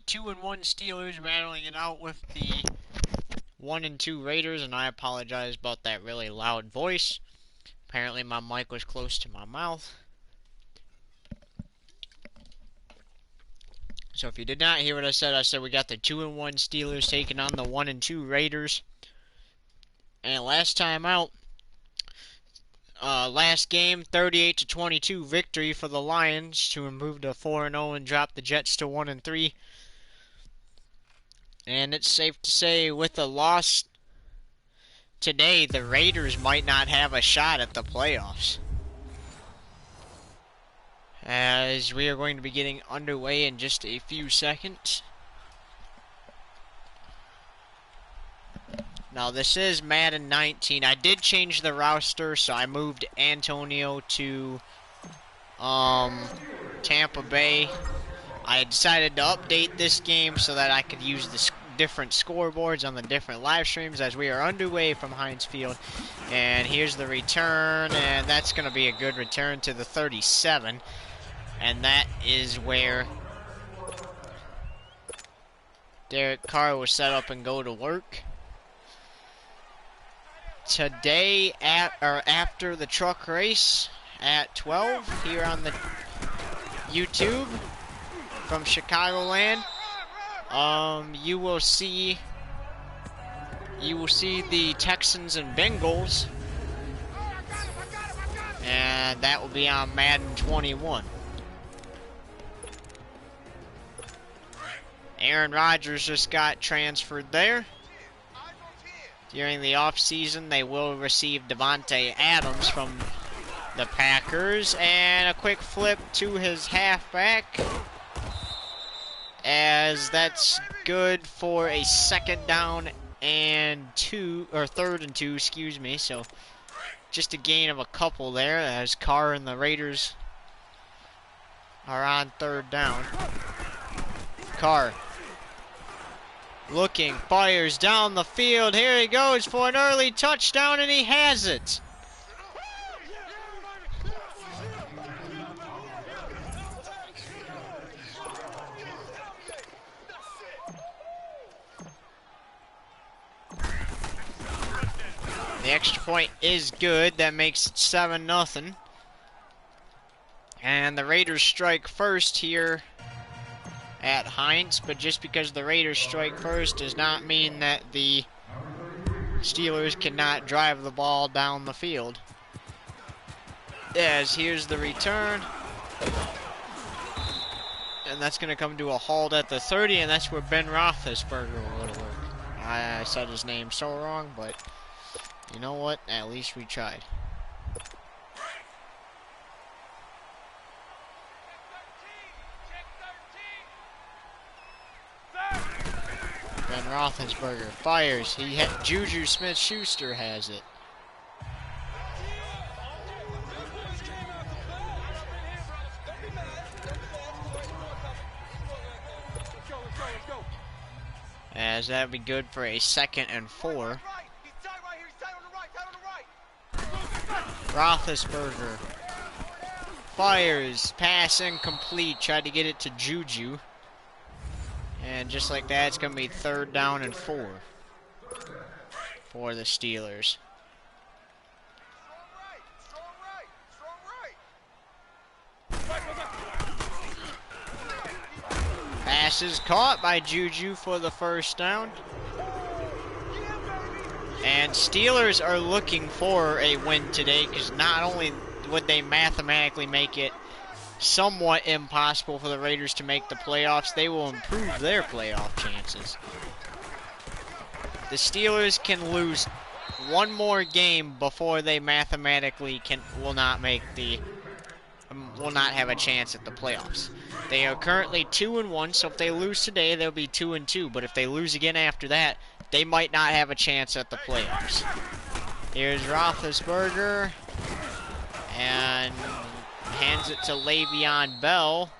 2-1 Steelers battling it out with the 1-2 Raiders, and I apologize about that really loud voice. Apparently my mic was close to my mouth. So if you did not hear what I said we got the 2-1 Steelers taking on the 1-2 Raiders. And last time out, last game, 38-22 victory for the Lions to improve to 4-0 and drop the Jets to 1-3. And it's safe to say with a loss today, the Raiders might not have a shot at the playoffs. As we are going to be getting underway in just a few seconds. Now this is Madden 19. I did change the roster, so I moved Antonio to Tampa Bay. I decided to update this game so that I could use the different scoreboards on the different live streams as we are underway from Heinz Field. And here's the return, and that's going to be a good return to the 37. And that is where Derek Carr will set up and go to work. Today, after the truck race at 12 here on the YouTube from Chicagoland, you will see the Texans and Bengals, and that will be on Madden 21. Aaron Rodgers just got transferred there. During the offseason, they will receive Devontae Adams from the Packers. And a quick flip to his halfback, as that's good for a third and two, excuse me. So just a gain of a couple there as Carr and the Raiders are on third down. Carr looking, fires down the field. Here he goes for an early touchdown, and he has it. The extra point is good. That makes it 7-0. And the Raiders strike first here at Heinz, but just because the Raiders strike first does not mean that the Steelers cannot drive the ball down the field. As here's the return, and that's going to come to a halt at the 30, and that's where Ben Roethlisberger will go to work. I said his name so wrong, but you know what? At least we tried. Ben Roethlisberger fires. Juju Smith-Schuster has it. As that would be good for a 2nd and 4. Roethlisberger fires. Pass incomplete. Tried to get it to Juju. And just like that, it's going to be 3rd down and 4 for the Steelers. Pass is caught by Juju for the 1st down. And Steelers are looking for a win today, because not only would they mathematically make it somewhat impossible for the Raiders to make the playoffs, they will improve their playoff chances. The Steelers can lose one more game before they mathematically will not have a chance at the playoffs. They are currently 2-1, so if they lose today, they'll be 2-2. But if they lose again after that, they might not have a chance at the playoffs. Here's Roethlisberger, and hands it to Le'Veon Bell.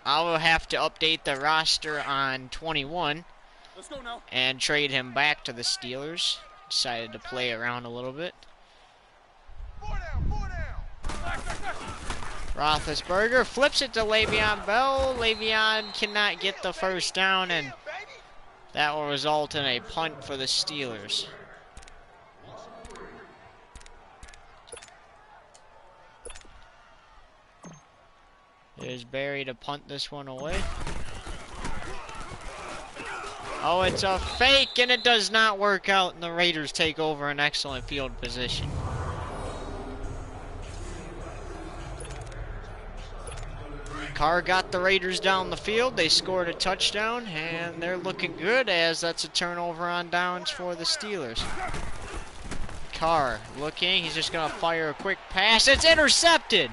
I will have to update the roster on 21 and trade him back to the Steelers. Decided to play around a little bit. Roethlisberger flips it to Le'Veon Bell. Le'Veon cannot get the first down, and that will result in a punt for the Steelers. There's Barry to punt this one away. Oh, it's a fake, and it does not work out, and the Raiders take over an excellent field position. Carr got the Raiders down the field. They scored a touchdown, and they're looking good as that's a turnover on downs for the Steelers. Carr looking. He's just going to fire a quick pass. It's intercepted.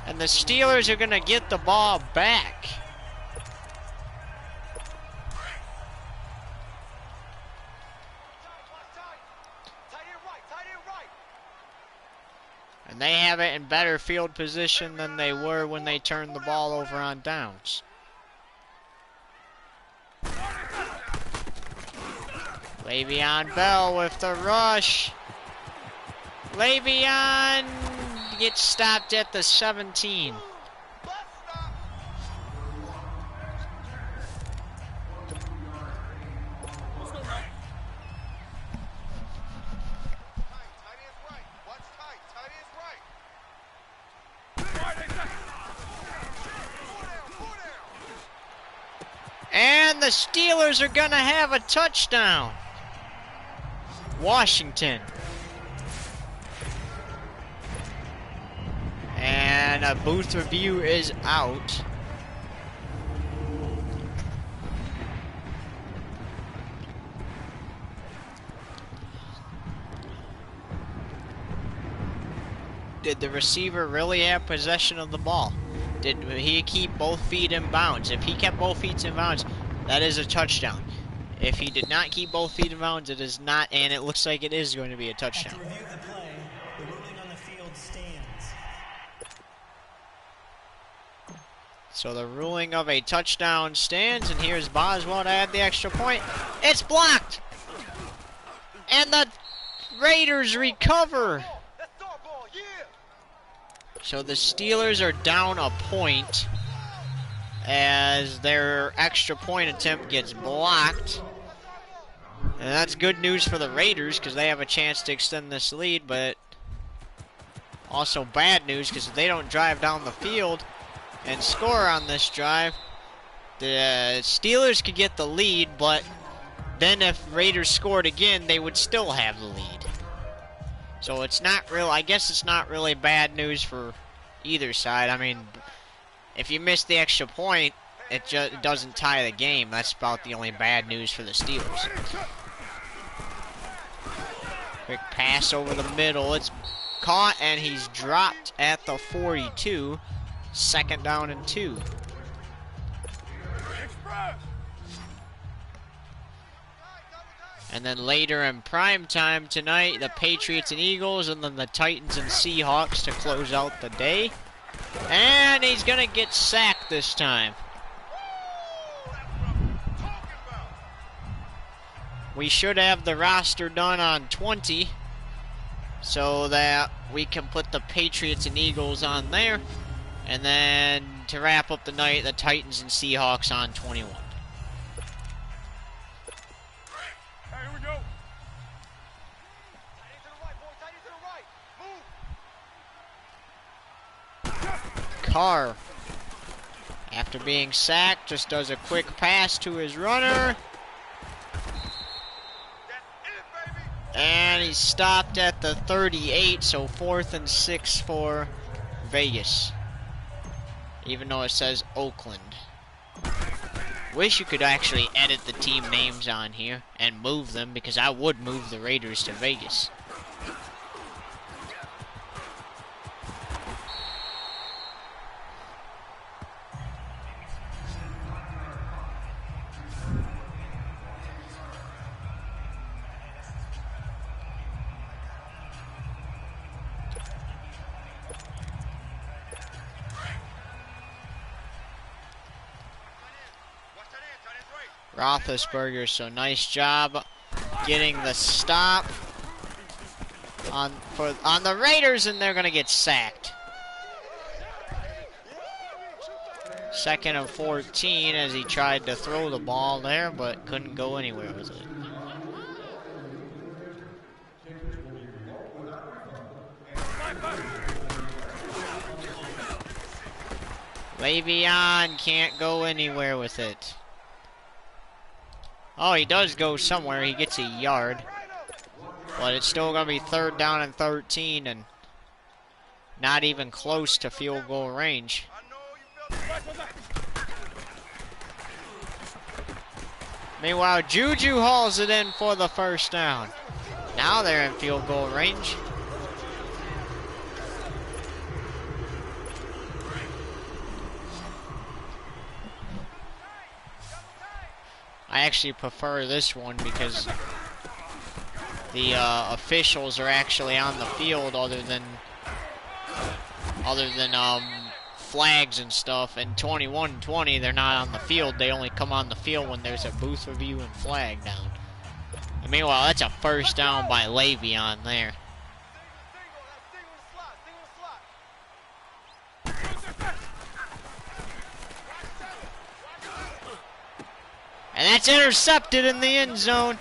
And the Steelers are going to get the ball back. And they have it in better field position than they were when they turned the ball over on downs. Le'Veon Bell with the rush. Le'Veon gets stopped at the 17. And the Steelers are going to have a touchdown. Washington. And a booth review is out. Did the receiver really have possession of the ball? Did he keep both feet in bounds? If he kept both feet in bounds, that is a touchdown. If he did not keep both feet in bounds, it is not, and it looks like it is going to be a touchdown. To review the play, the ruling on the field stands. So the ruling of a touchdown stands, and here's Boswell to add the extra point. It's blocked! And the Raiders recover! So the Steelers are down a point as their extra point attempt gets blocked. And that's good news for the Raiders because they have a chance to extend this lead, but also bad news because if they don't drive down the field and score on this drive, the Steelers could get the lead, but then if Raiders scored again, they would still have the lead. So it's not real. I guess it's not really bad news for either side. I mean, if you miss the extra point, it doesn't tie the game. That's about the only bad news for the Steelers. Quick pass over the middle. It's caught, and he's dropped at the 42. Second down and 2. And then later in prime time tonight, the Patriots and Eagles, and then the Titans and Seahawks to close out the day. And he's going to get sacked this time. We should have the roster done on 20 so that we can put the Patriots and Eagles on there. And then to wrap up the night, the Titans and Seahawks on 21. Carr, after being sacked, just does a quick pass to his runner. And he's stopped at the 38, so 4th and 6 for Vegas. Even though it says Oakland. Wish you could actually edit the team names on here and move them, because I would move the Raiders to Vegas. Roethlisberger, so nice job getting the stop. on the Raiders, and they're gonna get sacked. 2nd and 14 as he tried to throw the ball there, but couldn't go anywhere with it. Le'Veon can't go anywhere with it. Oh, he does go somewhere. He gets a yard. But it's still going to be 3rd down and 13 and not even close to field goal range. Meanwhile, Juju hauls it in for the 1st down. Now they're in field goal range. I actually prefer this one because the officials are actually on the field other than flags and stuff. And 21-20, they're not on the field. They only come on the field when there's a booth review and flag down. And meanwhile, that's a 1st down by Le'Veon there. And that's intercepted in the end zone.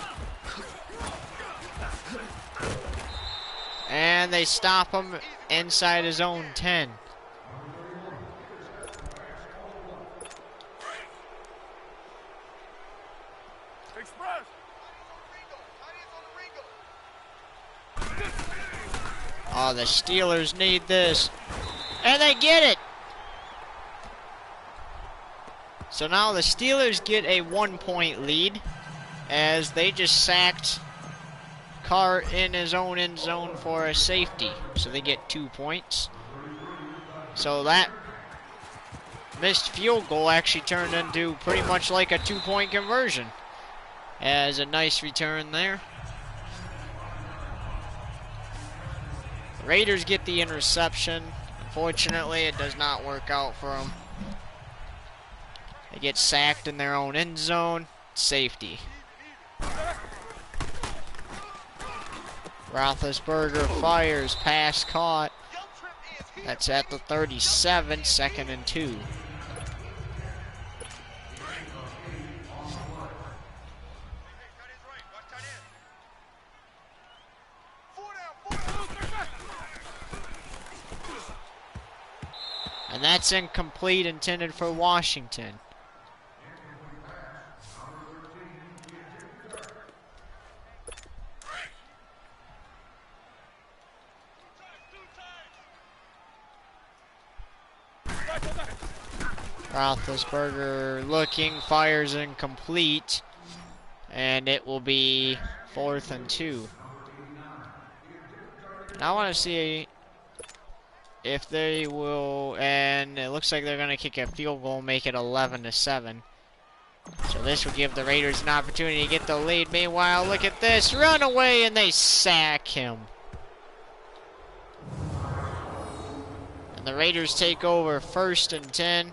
And they stop him inside his own 10. Oh, the Steelers need this. And they get it. So now the Steelers get a 1-point lead as they just sacked Carr in his own end zone for a safety. So they get 2 points. So that missed field goal actually turned into pretty much like a 2-point conversion. As a nice return there. The Raiders get the interception. Unfortunately, it does not work out for them. They get sacked in their own end zone. Safety. Roethlisberger fires. Pass caught. That's at the 37. 2nd and 2. And that's incomplete, intended for Washington. Roethlisberger looking, fires incomplete, and it will be 4th and 2. And I want to see if they will, and it looks like they're going to kick a field goal, make it 11-7. So this will give the Raiders an opportunity to get the lead. Meanwhile, look at this, run away, and they sack him. And the Raiders take over 1st and 10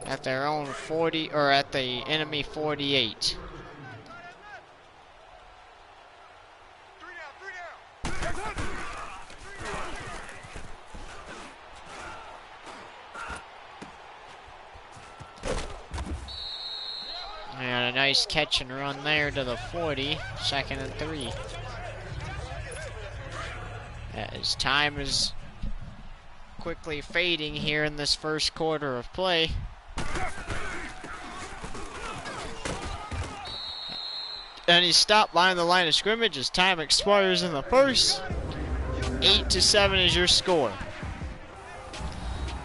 at their own 40, or at the enemy 48. And a nice catch and run there to the 40, 2nd and 3. As time is quickly fading here in this 1st quarter of play. And he's stopped behind the line of scrimmage as time expires in the 1st. 8-7 is your score.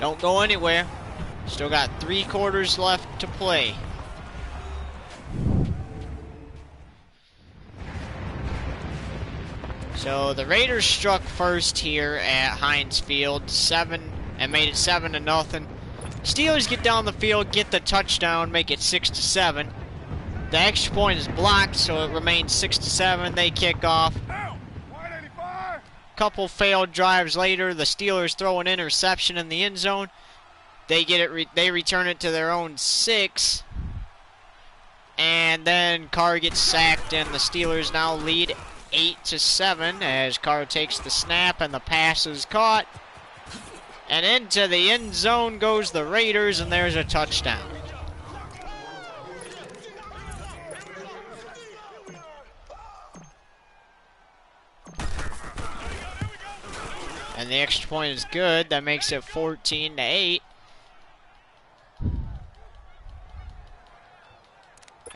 Don't go anywhere. Still got 3 quarters left to play. So the Raiders struck first here at Heinz Field, and made it 7-0. Steelers get down the field, get the touchdown, make it 6-7. The extra point is blocked, so it remains 6-7. They kick off. Couple failed drives later, the Steelers throw an interception in the end zone. They get it. They return it to their own 6, and then Carr gets sacked, and the Steelers now lead 8-7 as Carr takes the snap and the pass is caught. And into the end zone goes the Raiders, and there's a touchdown. And the extra point is good. That makes it 14-8.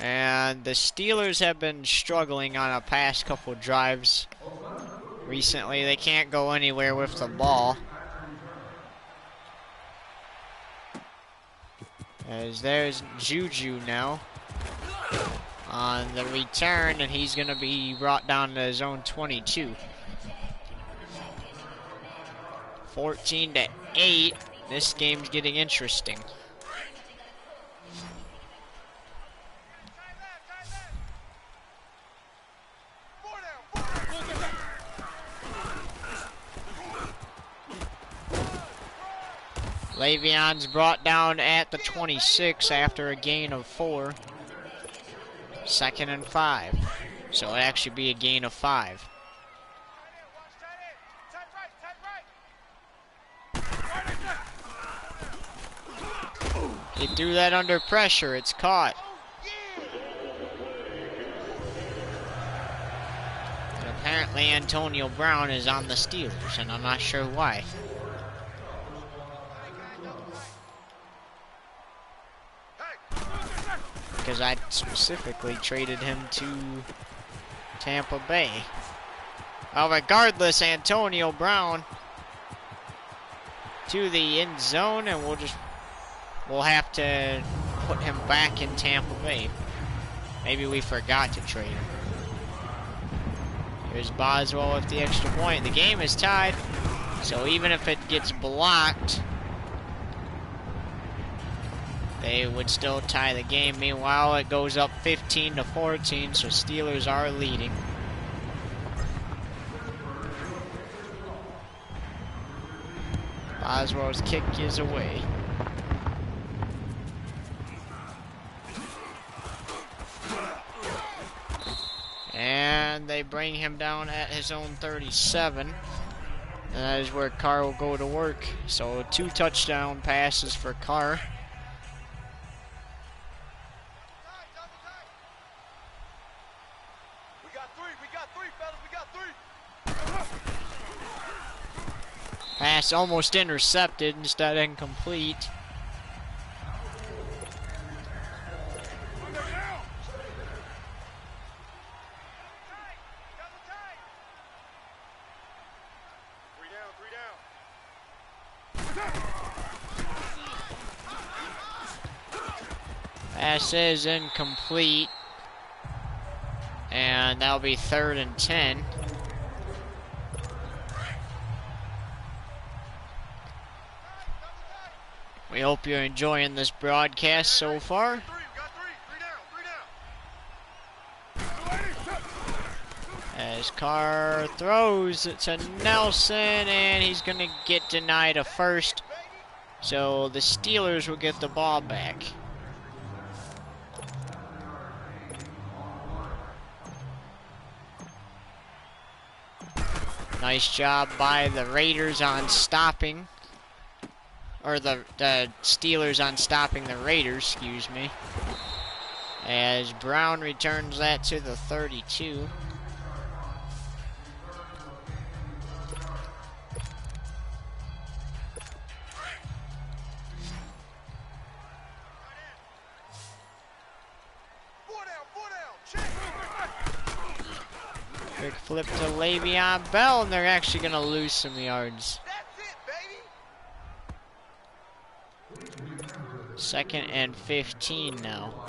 And the Steelers have been struggling on a past couple drives recently. They can't go anywhere with the ball. As there's Juju now on the return, and he's going to be brought down to zone 22. 14-8. This game's getting interesting. Le'Veon's brought down at the 26 after a gain of 4. 2nd and 5. So it'll actually be a gain of 5. He threw that under pressure. It's caught. And apparently Antonio Brown is on the Steelers, and I'm not sure why. Because I specifically traded him to Tampa Bay. Well, regardless, Antonio Brown to the end zone, and we'll have to put him back in Tampa Bay. Maybe we forgot to trade him. Here's Boswell with the extra point. The game is tied, so even if it gets blocked, they would still tie the game. Meanwhile, it goes up 15-14, so Steelers are leading. Boswell's kick is away. And they bring him down at his own 37. And that is where Carr will go to work. So 2 touchdown passes for Carr. Pass almost intercepted, instead incomplete. Pass is incomplete. And that'll be 3rd and 10. We hope you're enjoying this broadcast so far. As Carr throws it to Nelson, and he's going to get denied a first. So the Steelers will get the ball back. Nice job by the Raiders on stopping. Or the Steelers on stopping the Raiders, excuse me. As Brown returns that to the 32. Quick flip to Le'Veon Bell, and they're actually going to lose some yards. 2nd and 15 now.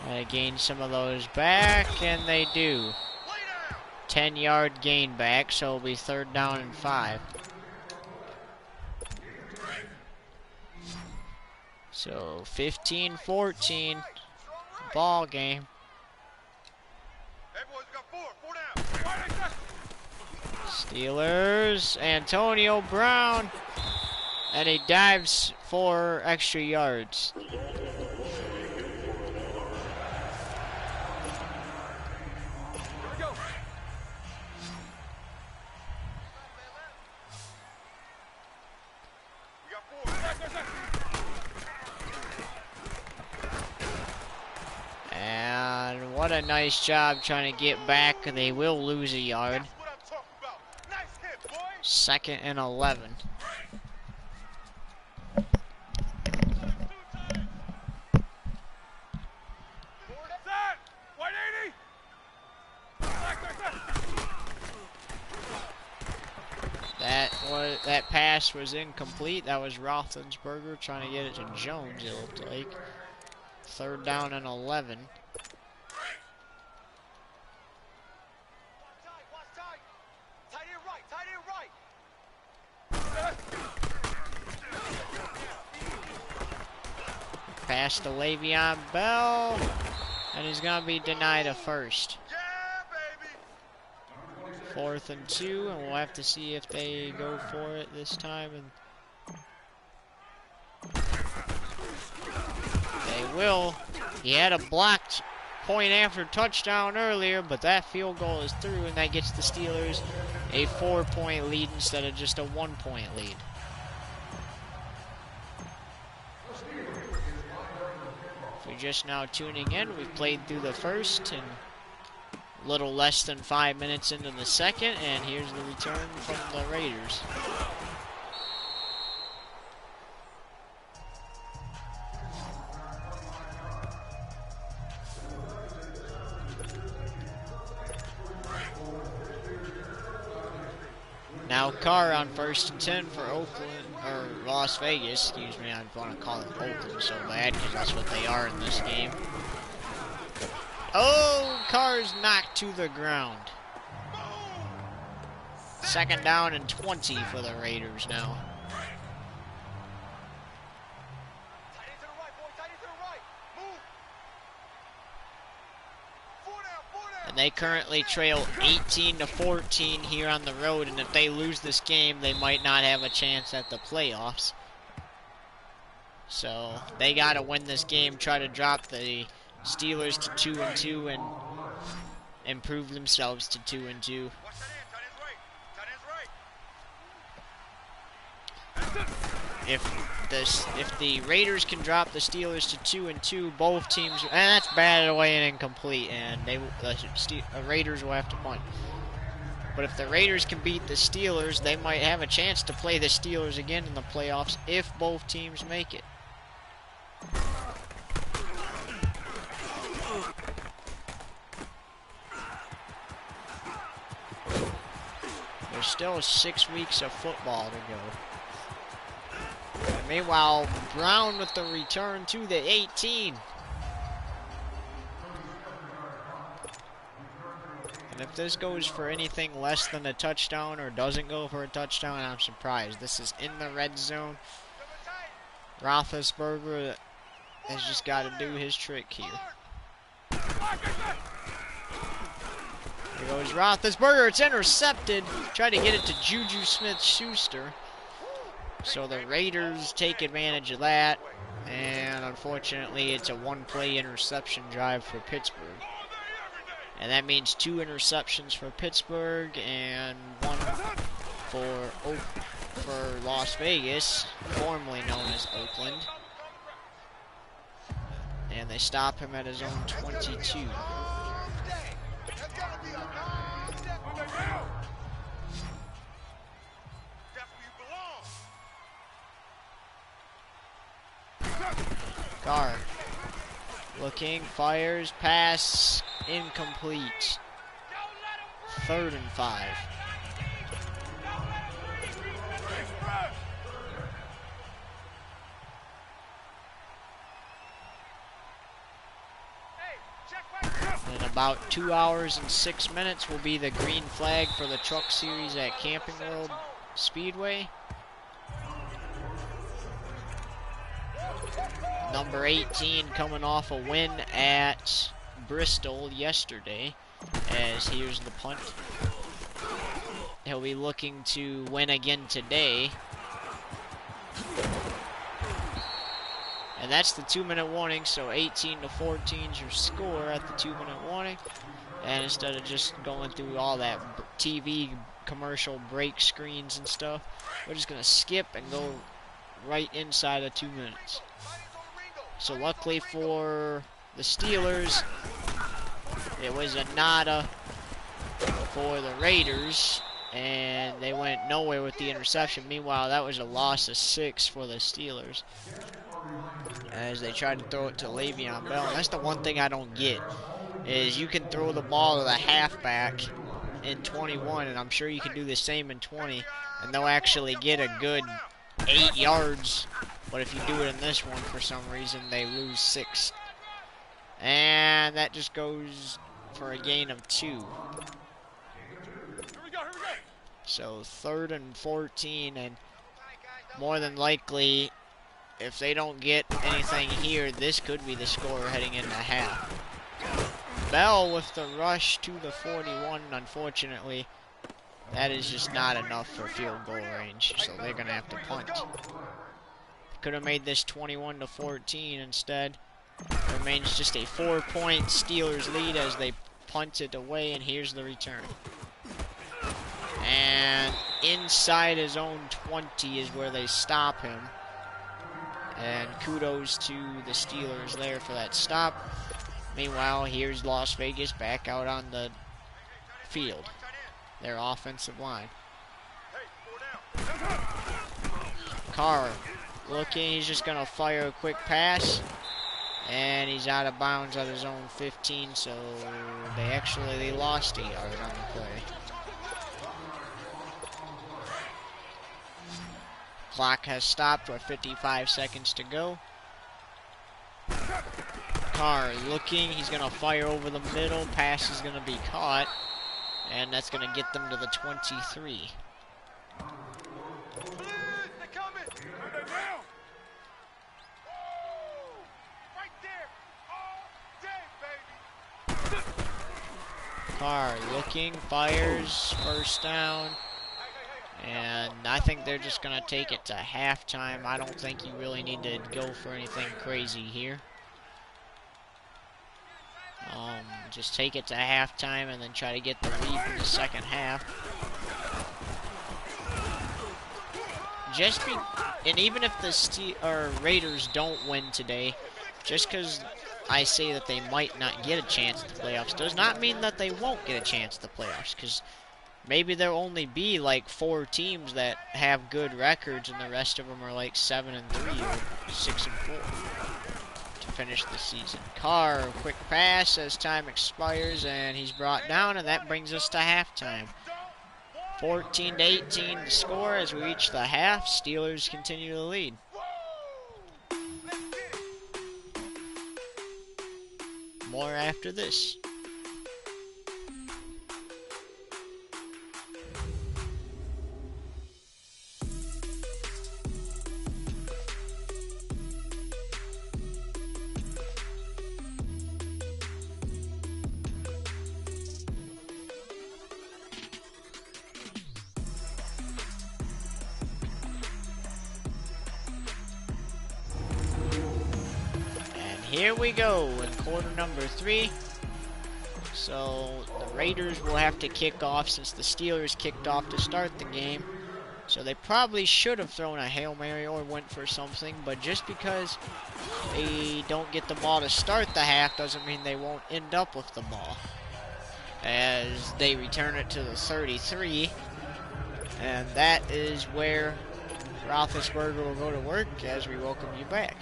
Try to gain some of those back, and they do. 10-yard gain back, so it'll be 3rd down and 5. So 15-14, ball game. Steelers, Antonio Brown, And he dives for extra yards. And what a nice job trying to get back. They will lose a yard. 2nd and 11. That pass was incomplete. That was Roethlisberger trying to get it to Jones, it looked like. 3rd down and 11. Pass to Le'Veon Bell, and he's gonna be denied a first. 4th and 2, and we'll have to see if they go for it this time. And they will. He had a blocked point after touchdown earlier, but that field goal is through, and that gets the Steelers a 4-point lead instead of just a 1-point lead. If you're just now tuning in, we've played through the first and a little less than 5 minutes into the second, and here's the return from the Raiders. Now Carr on 1st and 10 for Oakland, or Las Vegas, excuse me. I want to call it Oakland so bad because that's what they are in this game. Oh, Carr's knocked to the ground. 2nd down and 20 for the Raiders now. And they currently trail 18-14 here on the road, and if they lose this game, they might not have a chance at the playoffs. So they got to win this game, try to drop the Steelers to 2-2 and improve themselves to 2-2. If the Raiders can drop the Steelers to 2-2, both teams, and that's batted away and incomplete, and the Raiders will have to punt. But if the Raiders can beat the Steelers, they might have a chance to play the Steelers again in the playoffs if both teams make it. There's still 6 weeks of football to go. Meanwhile, Brown with the return to the 18. And if this goes for anything less than a touchdown or doesn't go for a touchdown, I'm surprised. This is in the red zone. Roethlisberger has just got to do his trick here. Here goes Roethlisberger. It's intercepted. Tried to get it to Juju Smith-Schuster. So the Raiders take advantage of that. And unfortunately, it's a 1-play interception drive for Pittsburgh. And that means 2 interceptions for Pittsburgh and 1 for Las Vegas, formerly known as Oakland. And they stop him at his own 22. Carr looking, fires, pass, incomplete. 3rd and 5. In about 2 hours and 6 minutes will be the green flag for the truck series at Camping World Speedway. Number 18 coming off a win at Bristol yesterday, as here's the punt. He'll be looking to win again today. And that's the 2-minute warning, so 18-14 is your score at the 2-minute warning. And instead of just going through all that TV commercial break screens and stuff, we're just going to skip and go right inside of 2 minutes. So luckily for the Steelers, it was a nada for the Raiders, and they went nowhere with the interception. Meanwhile, that was a loss of 6 for the Steelers as they tried to throw it to Le'Veon Bell. And that's the one thing I don't get, is you can throw the ball to the halfback in 21, and I'm sure you can do the same in 20, and they'll actually get a good 8 yards. But if you do it in this one, for some reason, they lose 6. And that just goes for a gain of 2. So 3rd and 14, and more than likely, if they don't get anything here, this could be the score heading into half. Bell with the rush to the 41, unfortunately, that is just not enough for field goal range, so they're going to have to punt. Could have made this 21-14 instead. It remains just a 4-point Steelers lead as they punt it away, and here's the return. And inside his own 20 is where they stop him. And kudos to the Steelers there for that stop. Meanwhile, here's Las Vegas back out on the field, their offensive line. Carr looking, he's just going to fire a quick pass. And he's out of bounds at his own 15, so they lost a yard on the play. Clock has stopped with 55 seconds to go. Carr looking, he's going to fire over the middle. Pass is going to be caught, and that's going to get them to the 23. Carr looking, fires, first down. And I think they're just going to take it to halftime. I don't think you really need to go for anything crazy here. Just take it to halftime and then try to get the lead in the second half. And even if the Raiders don't win today, just because I say that they might not get a chance at the playoffs does not mean that they won't get a chance at the playoffs, because maybe there'll only be like 4 teams that have good records and the rest of them are like 7-3 or 6-4 to finish the season. Carr, quick pass as time expires, and he's brought down, and that brings us to halftime. 14-18 the score as we reach the half. Steelers continue to lead. More after this. Here we go in quarter number 3. So the Raiders will have to kick off since the Steelers kicked off to start the game. So they probably should have thrown a Hail Mary or went for something, but just because they don't get the ball to start the half doesn't mean they won't end up with the ball. As they return it to the 33, and that is where Roethlisberger will go to work as we welcome you back.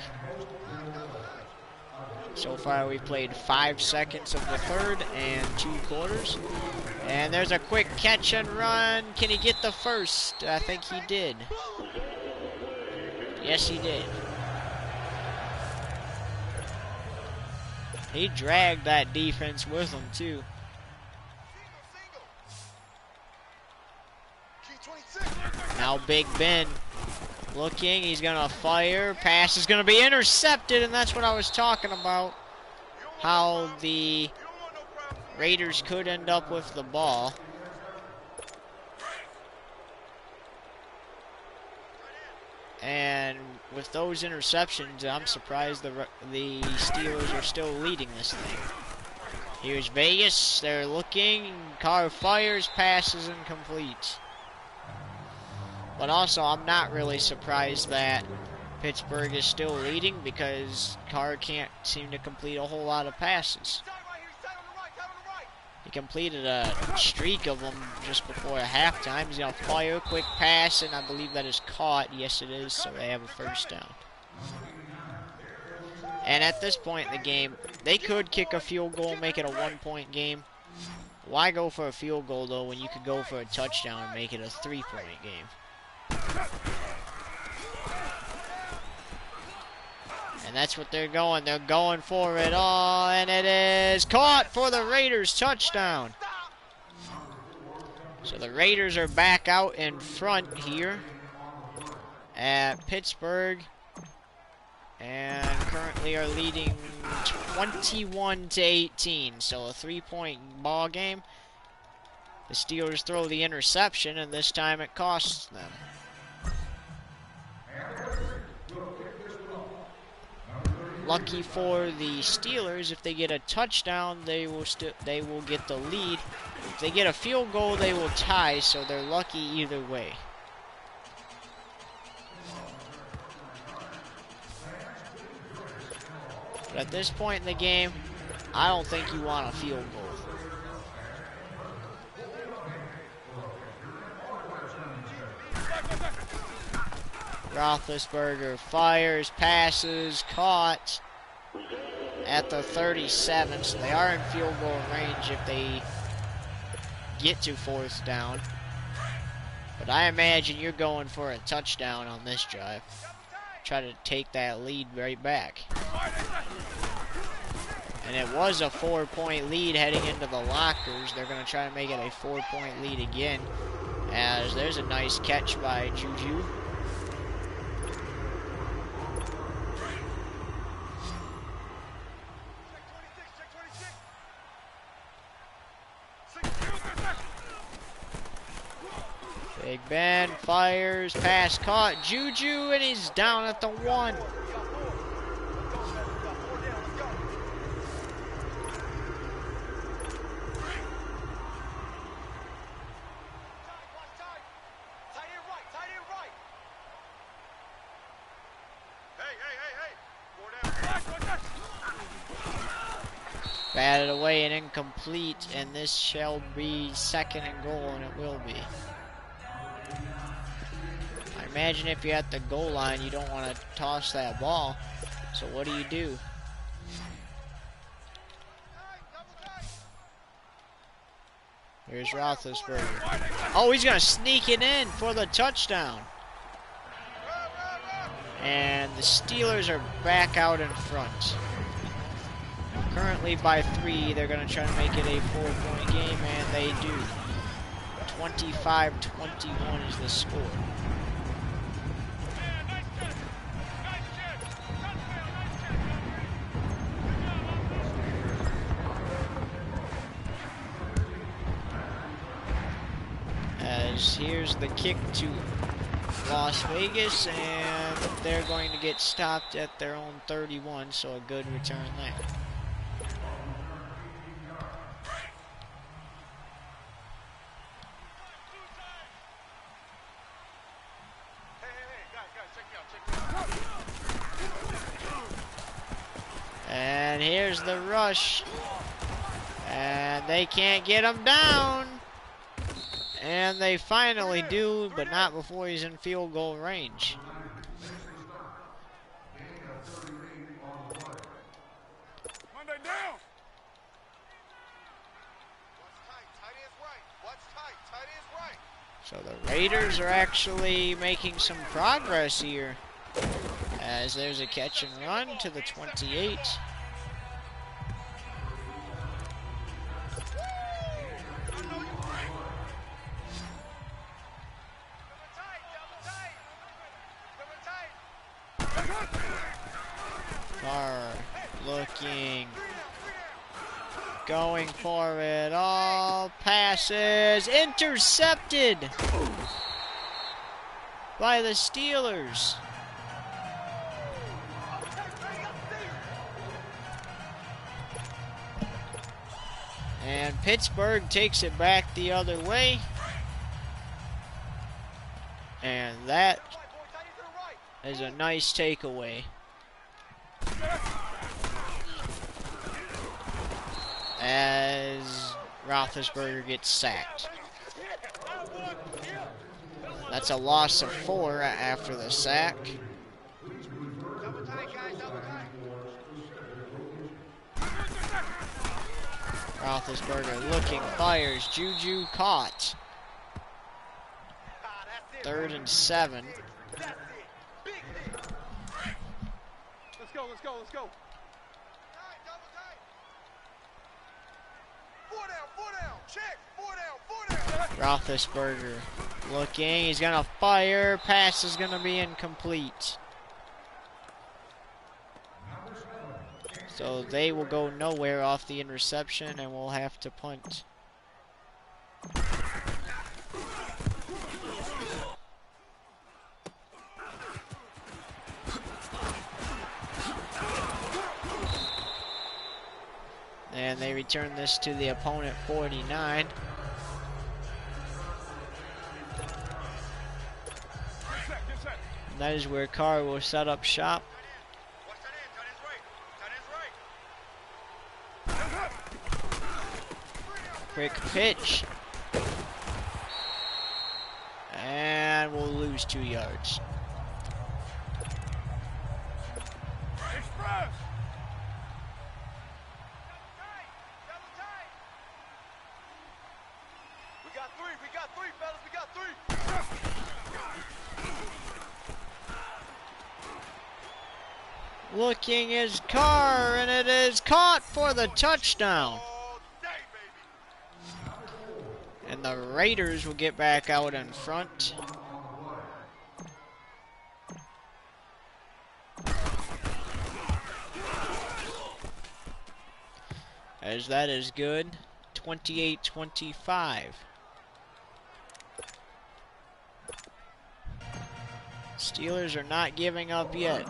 So far, we've played 5 seconds of the third and 2 quarters. And there's a quick catch and run. Can he get the first? I think he did. Yes, he did. He dragged that defense with him, too. Now Big Ben looking, he's going to fire. Pass is going to be intercepted, and that's what I was talking about. How the Raiders could end up with the ball. And with those interceptions, I'm surprised the Steelers are still leading this thing. Here's Vegas. They're looking. Carr fires, passes incomplete. But also, I'm not really surprised that Pittsburgh is still leading because Carr can't seem to complete a whole lot of passes. He completed a streak of them just before halftime. He's going to fire a quick pass, and I believe that is caught. Yes, it is, so they have a first down. And at this point in the game, they could kick a field goal, make it a 1-point game. Why go for a field goal, though, when you could go for a touchdown and make it a 3-point game? And that's what they're going. They're going for it all, and it is caught for the Raiders' touchdown. So the Raiders are back out in front here at Pittsburgh, and currently are leading 21-18. So a 3-point ball game. The Steelers throw the interception, and this time it costs them. Lucky for the Steelers, if they get a touchdown, they will get the lead. If they get a field goal, they will tie, so they're lucky either way. But at this point in the game, I don't think you want a field goal. Roethlisberger fires, passes, caught at the 37, so they are in field goal range if they get to 4th down. But I imagine you're going for a touchdown on this drive. Try to take that lead right back. And it was a 4-point lead heading into the lockers. They're going to try to make it a 4-point lead again, as there's a nice catch by Juju. Big Ben fires, pass caught, Juju, and he's down at the 1. Batted away and incomplete, and this shall be 2nd and goal, and it will be. I imagine if you're at the goal line, you don't want to toss that ball. So what do? Here's Roethlisberger. Oh, he's going to sneak it in for the touchdown. And the Steelers are back out in front. Currently by 3, they're going to try to make it a 4-point game, and they do. 25-21 is the score. As here's the kick to Las Vegas, and they're going to get stopped at their own 31, so a good return there. And here's the rush, and they can't get him down. And they finally do, but not before he's in field goal range. So the Raiders are actually making some progress here, as there's a catch and run to the 28. Carr looking, going for it all, passes, intercepted by the Steelers. And Pittsburgh takes it back the other way. And that is a nice takeaway. As Roethlisberger gets sacked. That's a loss of 4 after the sack. Roethlisberger looking, fires. Juju caught. 3rd and 7. Let's go, let's go, let's go. Four down, check. Four down. Roethlisberger looking, he's gonna fire. Pass is gonna be incomplete. So they will go nowhere off the interception and we'll have to punt. And they return this to the opponent 49. And that is where Carr will set up shop. Quick pitch. And we'll lose 2 yards. We got three, fellas. We got three. Looking is Carr, and it is caught for the touchdown. And the Raiders will get back out in front. As that is good. 28-25. Steelers are not giving up yet.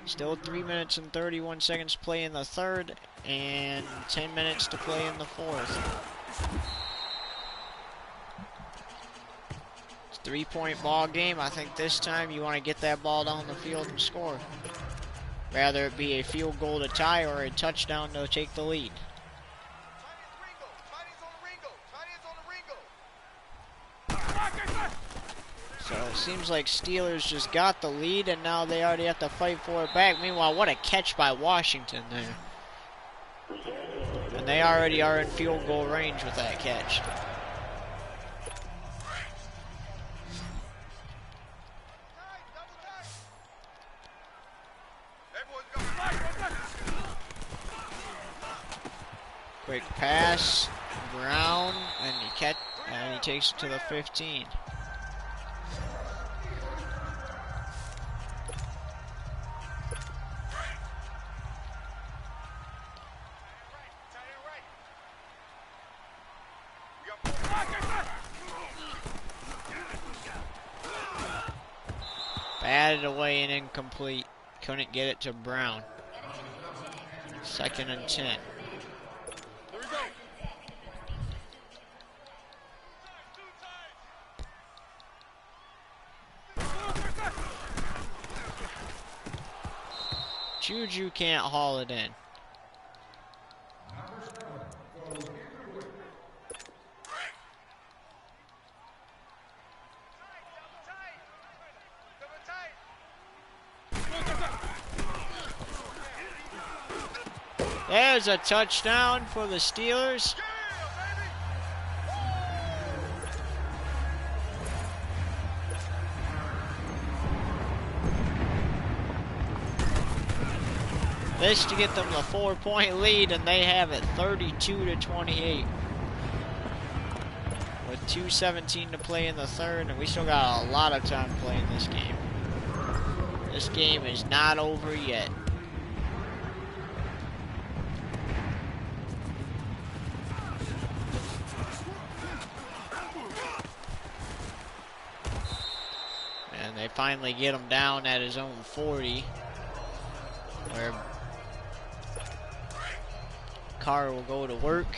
Still 3 minutes and 31 seconds to play in the third and 10 minutes to play in the fourth. It's a 3-point ball game. I think this time you want to get that ball down the field and score. Rather it be a field goal to tie or a touchdown to take the lead. So it seems like Steelers just got the lead and now they already have to fight for it back. Meanwhile, what a catch by Washington there. And they already are in field goal range with that catch. Quick pass, Brown, and he takes it to the 15. Batted away and incomplete. Couldn't get it to Brown. 2nd and 10. Juju can't haul it in. There's a touchdown for the Steelers. This to get them the 4-point lead, and they have it 32-28. With 2:17 to play in the third, and we still got a lot of time playing this game. This game is not over yet. And they finally get him down at his own 40. Where Carr will go to work.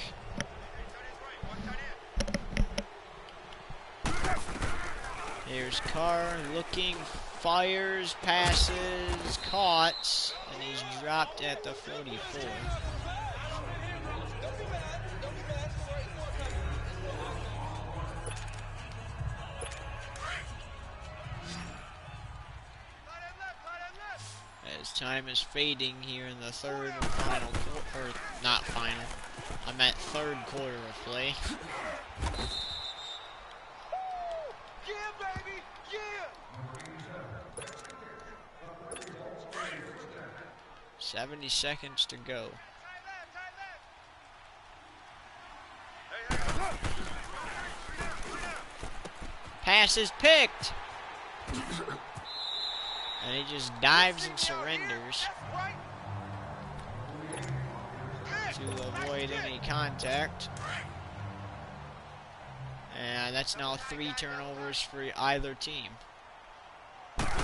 Here's Carr looking, fires, passes, caught, and he's dropped at the 44. As time is fading here in the third and final quarter, or not final, I'm at third quarter of play. Yeah, baby! Yeah! 70 seconds to go. Pass is picked! And he just dives and surrenders to avoid any contact. And that's now 3 turnovers for either team. There's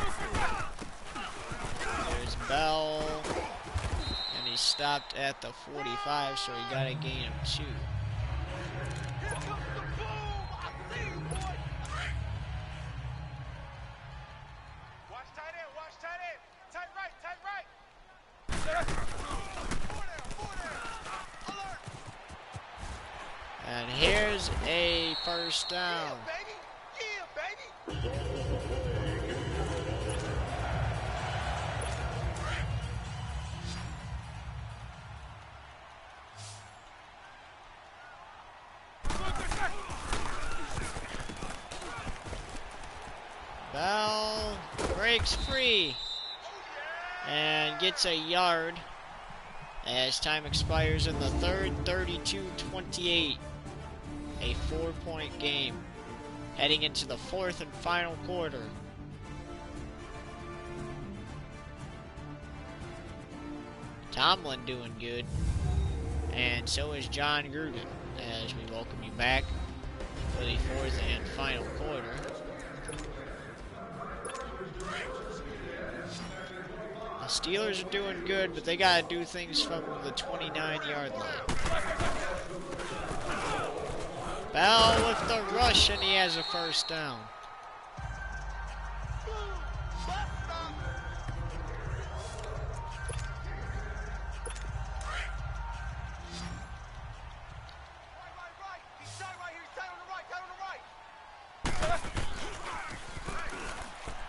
Bell. And he's stopped at the 45, so he got a gain of 2. And here's a first down. Bell breaks free and gets a yard as time expires in the third. 32-28. A 4-point game. Heading into the fourth and final quarter. Tomlin doing good. And so is John Gruden, as we welcome you back for the fourth and final quarter. The Steelers are doing good, but they got to do things from the 29-yard line. Bell with the rush, and he has a first down.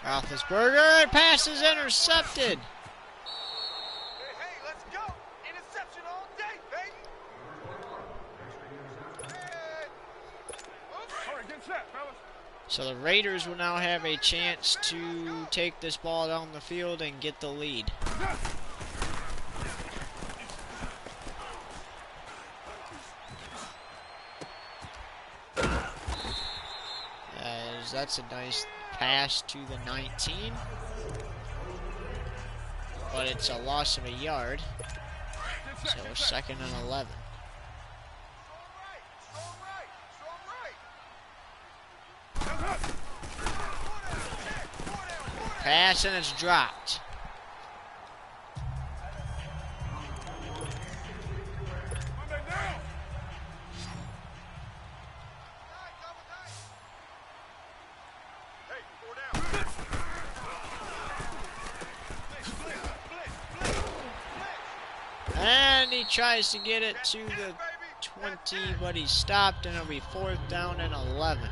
Roethlisberger, pass is intercepted. Hey, let's go! Interception all day, baby! So the Raiders will now have a chance to take this ball down the field and get the lead. As that's a nice pass to the 19. But it's a loss of a yard. So second and 11. Pass and it's dropped. And he tries to get it to the 20, but he's stopped, and it'll be fourth down and 11.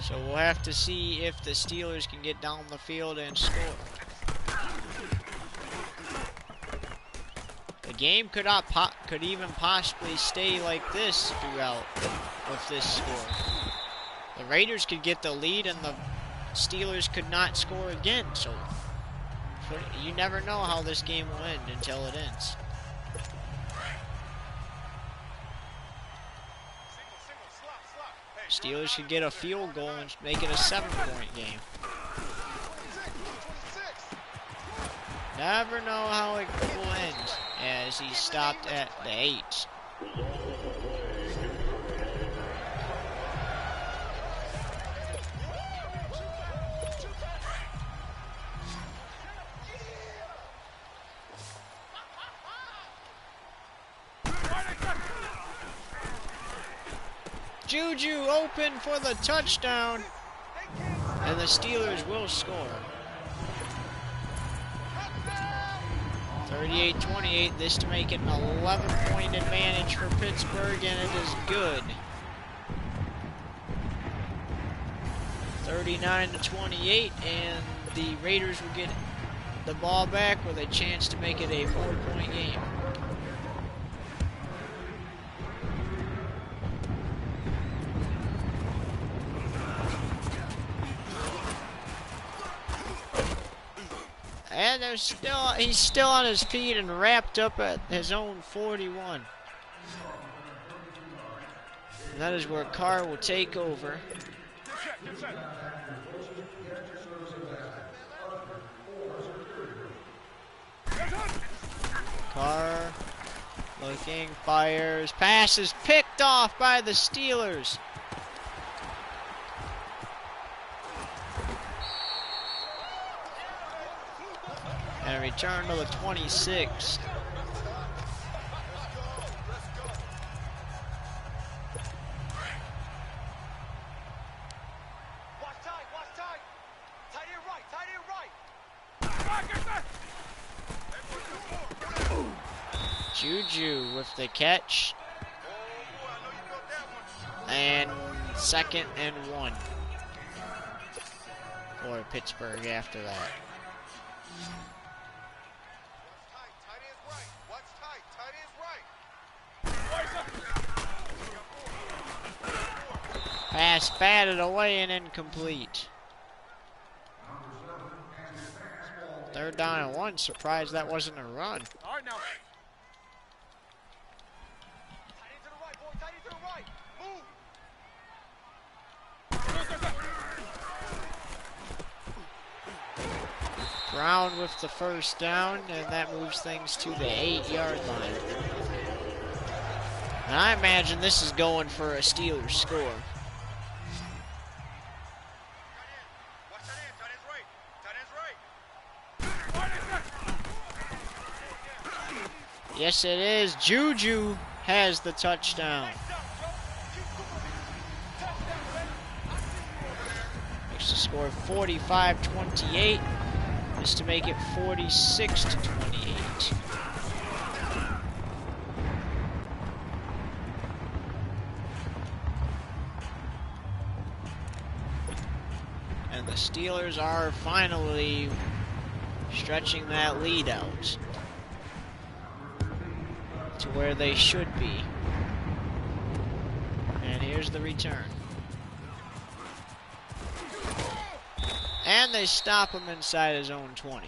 So we'll have to see if the Steelers can get down the field and score. The game could even possibly stay like this throughout with this score. The Raiders could get the lead and the Steelers could not score again. So you never know how this game will end until it ends. Steelers could get a field goal and make it a 7-point game. Never know how it will end, as he stopped at the 8. Juju open for the touchdown. And the Steelers will score. 38-28, this to make it an 11-point advantage for Pittsburgh, and it is good. 39-28, and the Raiders will get the ball back with a chance to make it a 4-point game. And he's still on his feet and wrapped up at his own 41. And that is where Carr will take over. Carr looking, fires, pass is picked off by the Steelers. And a return to the 26. Juju with the catch. And 2nd and 1 for Pittsburgh after that. Pass batted away and incomplete. 3rd down and 1. Surprised that wasn't a run. All right now. Brown with the 1st down, and that moves things to the 8-yard line. And I imagine this is going for a Steelers score. Yes, it is. Juju has the touchdown. Makes the score 45-28. This to make it 46-28. And the Steelers are finally stretching that lead out to where they should be. And here's the return. And they stop him inside his own 20.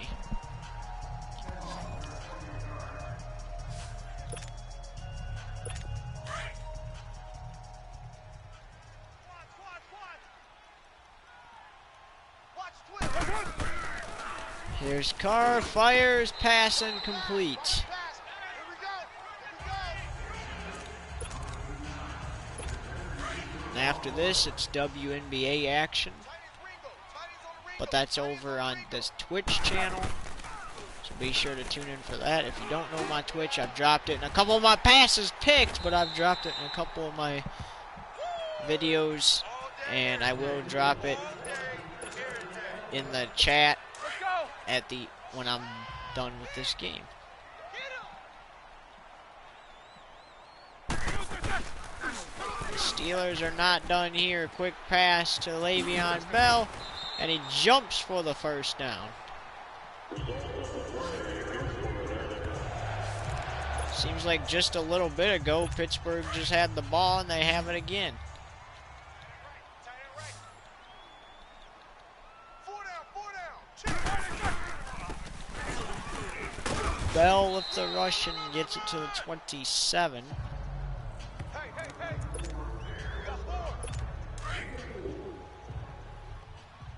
Here's Carr, fires, pass incomplete. And after this, it's WNBA action. But that's over on this Twitch channel, so be sure to tune in for that. If you don't know my Twitch, I've dropped it in a couple of my passes picked, but I've dropped it in a couple of my videos, and I will drop it in the chat when I'm done with this game. The Steelers are not done here. Quick pass to Le'Veon Bell. And he jumps for the 1st down. Seems like just a little bit ago, Pittsburgh just had the ball and they have it again. Bell with the rush and gets it to the 27.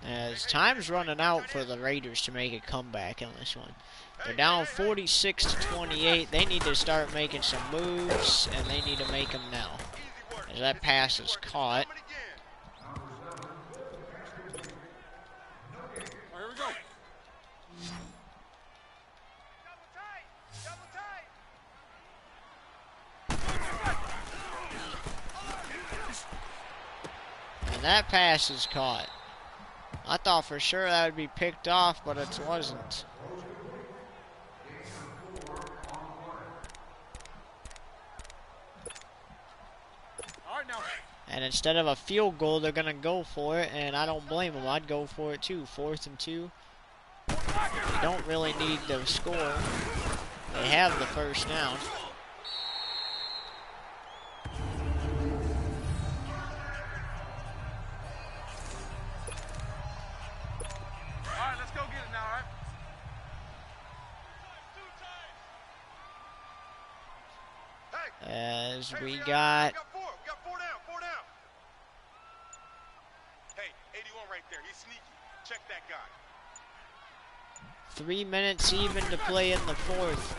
As time's running out for the Raiders to make a comeback in this one. They're down 46-28. They need to start making some moves, and they need to make them now. As that pass is caught. Here we go. And that pass is caught. I thought for sure that would be picked off, but it wasn't. And instead of a field goal, they're going to go for it, and I don't blame them. I'd go for it too. 4th and 2. You don't really need to score. They have the first down. Alright, let's go get it now, alright? As we got... We got four down. Hey, 81 right there. He's sneaky. Check that guy. 3 minutes even to play in the 4th.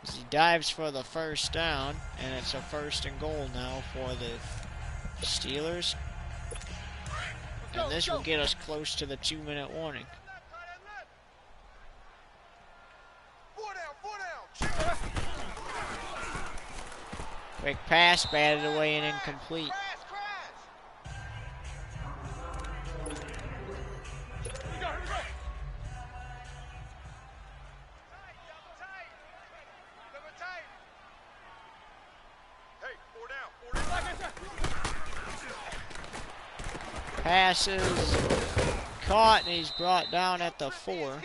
As he dives for the first down, and it's a 1st and goal now for the Steelers. And this will get us close to the 2-minute warning. Quick pass, batted away and incomplete. Passes caught, and he's brought down at the 4.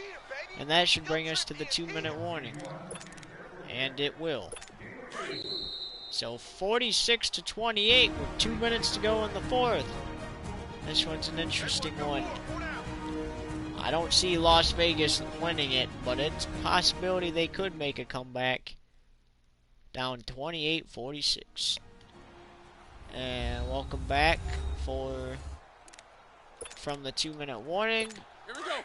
And that should bring us to the 2-minute warning. And it will. So 46-28 with 2 minutes to go in the 4th. This one's an interesting one. I don't see Las Vegas winning it, but it's a possibility they could make a comeback. Down 28-46. And welcome back from the 2-minute warning. Here we go.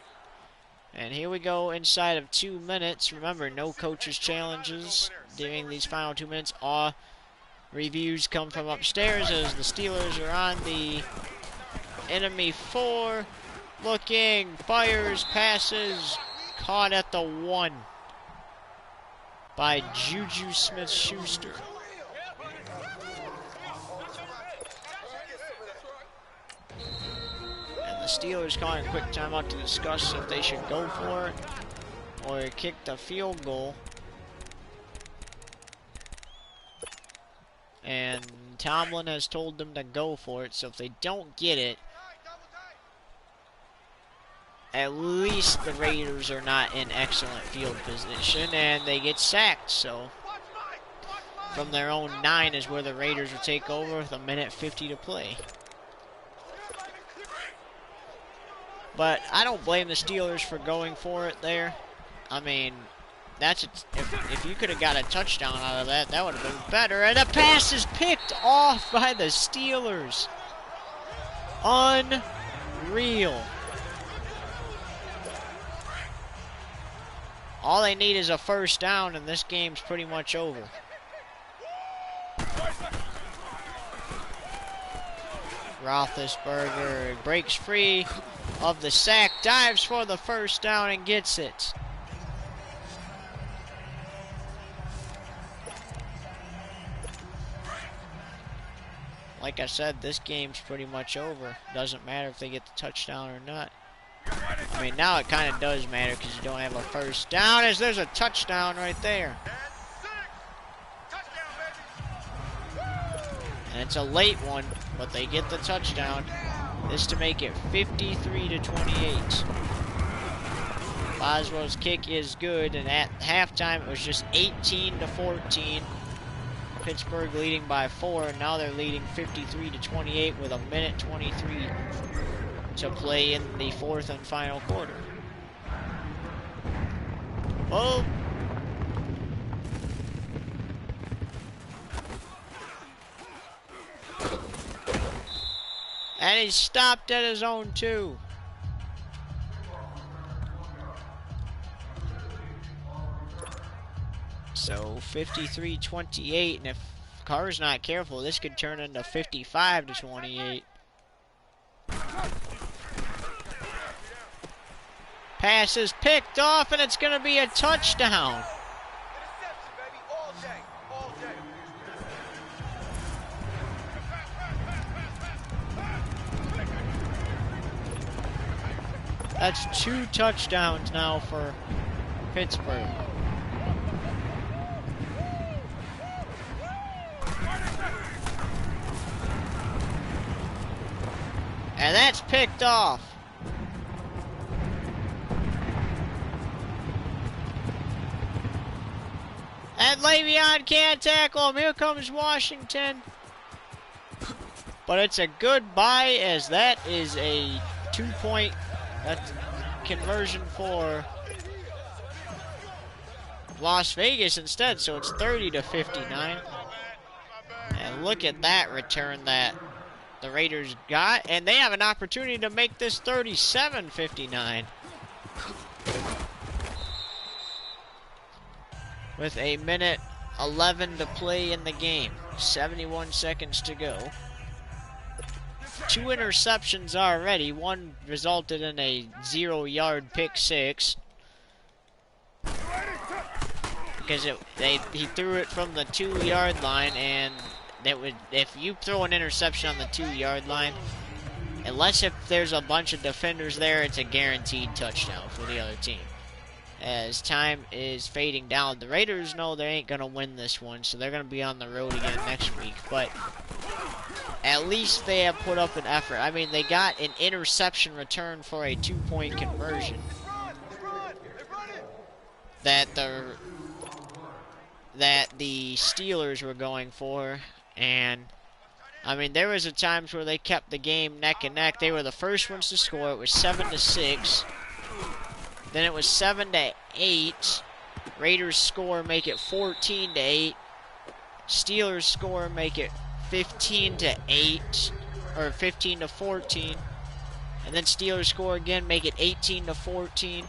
And here we go inside of 2 minutes. Remember, no coaches' challenges during these final 2 minutes. All reviews come from upstairs as the Steelers are on the enemy 4. Looking, fires, passes, caught at the 1 by Juju Smith-Schuster. The Steelers calling a quick timeout to discuss if they should go for it or kick the field goal. And Tomlin has told them to go for it, so if they don't get it, at least the Raiders are not in excellent field position and they get sacked. So from their own 9 is where the Raiders will take over with 1:50 to play. But I don't blame the Steelers for going for it there. I mean, if you could have got a touchdown out of that, that would have been better. And the pass is picked off by the Steelers. Unreal. All they need is a first down, and this game's pretty much over. Roethlisberger breaks free of the sack, dives for the first down and gets it. Like I said, this game's pretty much over. Doesn't matter if they get the touchdown or not. I mean, now it kind of does matter because you don't have a first down, as there's a touchdown right there. And it's a late one, but they get the touchdown. This to make it 53-28. Boswell's kick is good, and at halftime it was just 18-14. Pittsburgh leading by 4, and now they're leading 53-28 with 1:23 to play in the 4th and final quarter. Oh! And he stopped at his own 2. So 53-28, and if Carr's not careful, this could turn into 55-28. Pass is picked off, and it's going to be a touchdown. day. All day. That's 2 touchdowns now for Pittsburgh. And that's picked off. And Le'Veon can't tackle him. Here comes Washington. But it's a good buy, as that is a 2-point conversion for Las Vegas instead. So it's 30-59. And look at that return that the Raiders got. And they have an opportunity to make this 37-59. With a minute 11 to play in the game. 71 seconds to go. 2 interceptions already. One resulted in a 0-yard pick 6. Because he threw it from the 2-yard line, and if you throw an interception on the 2-yard line, unless if there's a bunch of defenders there, it's a guaranteed touchdown for the other team. As time is fading down, the Raiders know they ain't going to win this one, so they're going to be on the road again next week. But at least they have put up an effort. I mean, they got an interception return for a 2-point conversion that the Steelers were going for. And I mean, there was a times where they kept the game neck and neck. They were the first ones to score. It was 7-6. Then it was 7-8. Raiders score, make it 14-8. Steelers score, make it 15-8 or 15-14. And then Steelers score again, make it 18-14.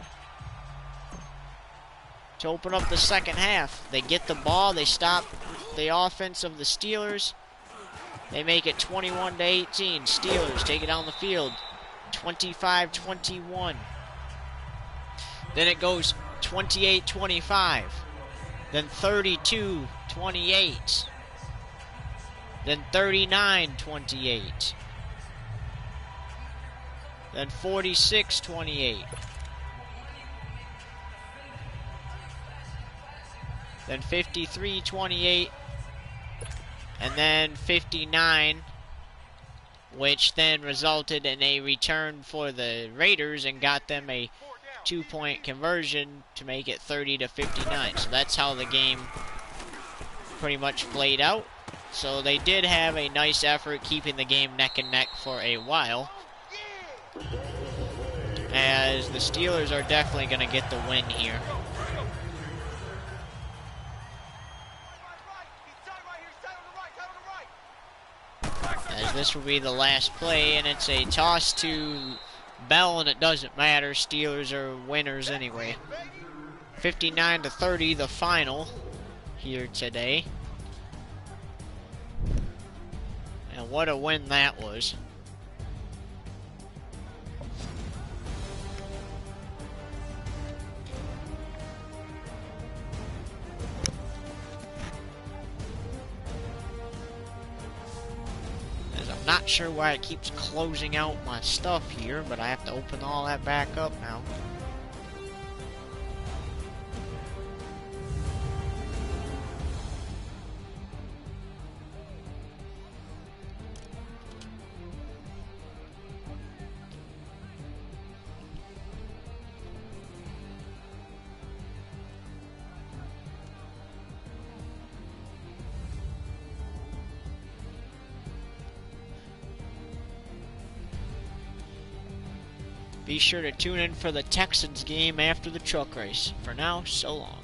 To open up the second half, they get the ball, they stop the offense of the Steelers. They make it 21-18. Steelers take it down the field, 25-21. Then it goes 28-25. Then 32-28. Then 39-28. Then 46-28. Then 53-28. And then 59, which then resulted in a return for the Raiders and got them a 2-point conversion to make it 30-59. So that's how the game pretty much played out. So they did have a nice effort keeping the game neck and neck for a while, as the Steelers are definitely going to get the win here. As this will be the last play, and it's a toss to Bell, and it doesn't matter. Steelers are winners anyway. 59-30, the final here today. And what a win that was. I'm not sure why it keeps closing out my stuff here, but I have to open all that back up now. Be sure to tune in for the Texans game after the truck race. For now, so long.